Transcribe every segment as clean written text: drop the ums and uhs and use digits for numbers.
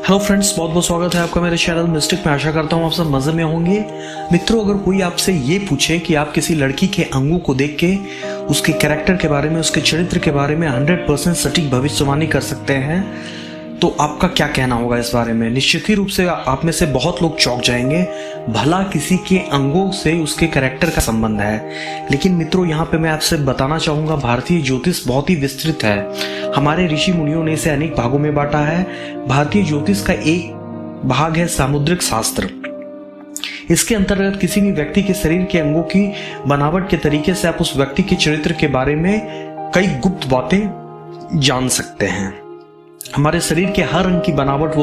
Hello friends, बहुत बहुत स्वागत है आपका मेरे चैनल मिस्टिक में। आशा करता हूँ आप सब मजे में होंगे। मित्रों, अगर कोई आपसे ये पूछे कि आप किसी लड़की के अंगों को देख के उसके कैरेक्टर के बारे में, उसके चरित्र के बारे में 100% सटीक भविष्यवाणी कर सकते हैं, तो आपका क्या कहना होगा इस बारे में? निश्चित ही रूप से आप में से बहुत लोग चौंक जाएंगे। भला किसी के अंगों से उसके कैरेक्टर का संबंध है। लेकिन मित्रों, यहाँ पे मैं आपसे बताना चाहूंगा, भारतीय ज्योतिष बहुत ही विस्तृत है। हमारे ऋषि मुनियों ने इसे अनेक भागों में बांटा है। भारतीय ज्योतिष का एक भाग है सामुद्रिक शास्त्र। इसके अंतर्गत किसी भी व्यक्ति के शरीर के अंगों की बनावट के तरीके से आप उस व्यक्ति के चरित्र के बारे में कई गुप्त बातें जान सकते हैं। हमारे शरीर के हर अंग की बनावट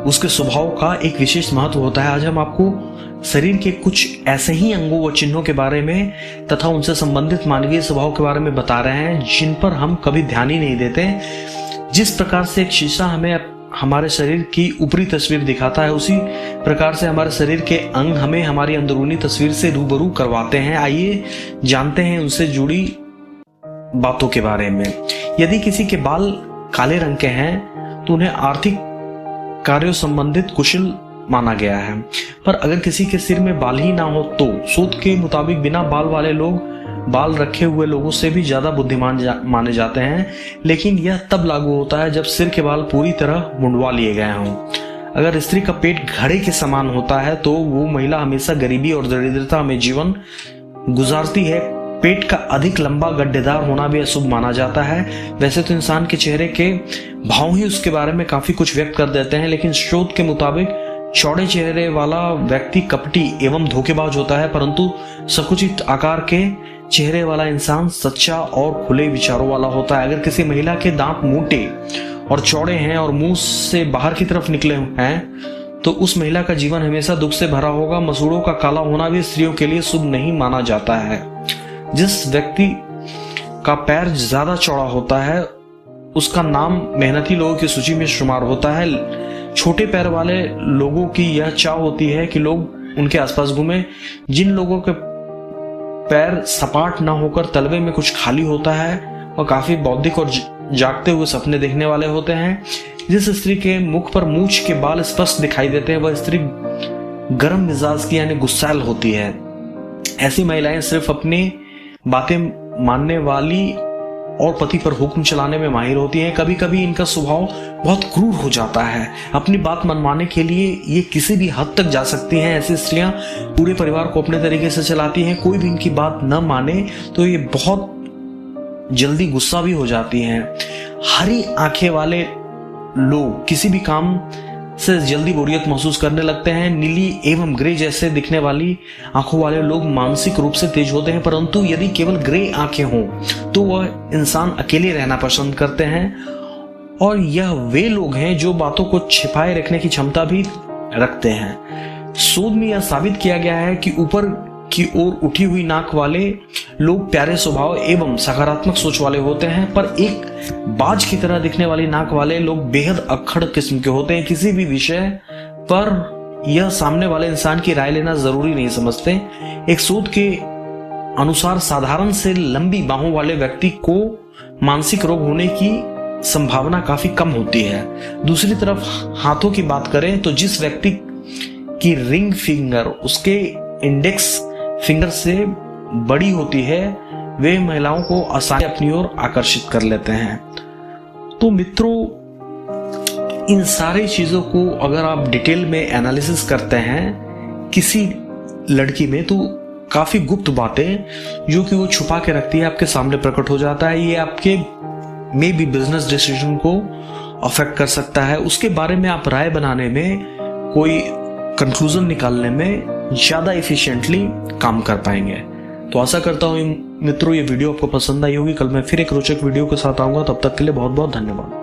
उसके स्वभाव का एक विशेष महत्व होता है। आज हम आपको शरीर के कुछ ऐसे ही अंगों व चिन्हों के बारे में तथा उनसे संबंधित मानवीय स्वभाव के बारे में बता रहे हैं, जिन पर हम कभी ध्यान ही नहीं देते। जिस प्रकार से एक शीशा हमें हमारे शरीर की ऊपरी तस्वीर दिखाता है, उसी प्रकार से हमारे शरीर के अंग हमें हमारी अंदरूनी तस्वीर से रूबरू करवाते हैं। आइए जानते हैं उनसे जुड़ी बातों के बारे में। यदि किसी के बाल काले रंग के हैं तो उन्हें आर्थिक कार्यों संबंधित कुशल माना गया है। पर अगर किसी के सिर में बाल ही ना हो तो शोध के मुताबिक बिना बाल वाले लोग बाल रखे हुए लोगों से भी ज्यादा बुद्धिमान माने जाते हैं। लेकिन यह तब लागू होता है जब सिर के बाल पूरी तरह मुंडवा लिए गए हों। अगर स्त्री का पेट घड़े के समान होता है तो वो महिला हमेशा गरीबी और दरिद्रता में जीवन गुजारती है। पेट का अधिक लंबा गड्ढेदार होना भी अशुभ माना जाता है। वैसे तो इंसान के चेहरे के भाव ही उसके बारे में काफी कुछ व्यक्त कर देते हैं, लेकिन शोध के मुताबिक चौड़े चेहरे वाला व्यक्ति कपटी एवं धोखेबाज होता है, परंतु संकुचित आकार के चेहरे वाला इंसान सच्चा और खुले विचारों वाला होता है। अगर किसी महिला के दांत मोटे और चौड़े हैं और मुंह से बाहर की तरफ निकले हैं तो उस महिला का जीवन हमेशा दुख से भरा होगा। मसूड़ों का काला होना भी स्त्रियों के लिए शुभ नहीं माना जाता है। जिस व्यक्ति का पैर ज्यादा चौड़ा होता है उसका नाम मेहनती लोगों की सूची में शुमार होता है। छोटे पैर वाले लोगों की यह चाह होती है कि लोग उनके आसपास घूमें। जिन लोगों के पैर सपाट ना होकर तलवे में कुछ खाली होता है और काफी बौद्धिक और जागते हुए सपने देखने वाले होते हैं। जिस स्त्री के मुख पर मूछ के बाल स्पष्ट दिखाई देते हैं वह स्त्री गर्म मिजाज की यानी गुस्सैल होती है। ऐसी महिलाएं सिर्फ अपनी बातें मानने वाली और पति पर हुक्म चलाने में माहिर होती हैं। कभी कभी इनका स्वभाव बहुत क्रूर हो जाता है। अपनी बात मनवाने के लिए ये किसी भी हद तक जा सकती हैं। ऐसी स्त्रियां पूरे परिवार को अपने तरीके से चलाती हैं। कोई भी इनकी बात न माने तो ये बहुत जल्दी गुस्सा भी हो जाती हैं। हरी आंखें वाले लोग किसी भी काम से जल्दी बोरियत महसूस करने लगते हैं। नीली एवं ग्रे जैसे दिखने वाली आंखों वाले लोग मानसिक रूप से तेज होते हैं, परंतु यदि केवल ग्रे आंखें हों तो वह इंसान अकेले रहना पसंद करते हैं। और यह वे लोग हैं जो बातों को छिपाए रखने की क्षमता भी रखते हैं। शोध में यह साबित किया गया है कि ऊपर की ओर उठी हुई नाक वाले लोग प्यारे स्वभाव एवं सकारात्मक सोच वाले होते हैं, पर एक बाज की तरह दिखने वाली नाक वाले लोग बेहद अक्खड़ किस्म के होते हैं। किसी भी विषय पर यह सामने वाले इंसान की राय लेना जरूरी नहीं समझते। एक शोध के अनुसार साधारण से लंबी बाहों वाले व्यक्ति को मानसिक रोग होने की संभावना काफी कम होती है। दूसरी तरफ हाथों की बात करें तो जिस व्यक्ति की रिंग फिंगर उसके इंडेक्स फिंगर से बड़ी होती है वे महिलाओं को आसानी अपनी ओर आकर्षित कर लेते हैं। तो मित्रों, इन सारी चीजों को अगर आप डिटेल में एनालिसिस करते हैं किसी लड़की में तो काफी गुप्त बातें जो कि वो छुपा के रखती है आपके सामने प्रकट हो जाता है। ये आपके मे बी बिजनेस डिसीजन को अफेक्ट कर सकता है। उसके बारे में आप राय बनाने में, कोई कंक्लूजन निकालने में ज्यादा एफिशिएंटली काम कर पाएंगे। तो आशा करता हूं मित्रों ये वीडियो आपको पसंद आई होगी। कल मैं फिर एक रोचक वीडियो के साथ आऊंगा। तब तक के लिए बहुत बहुत धन्यवाद।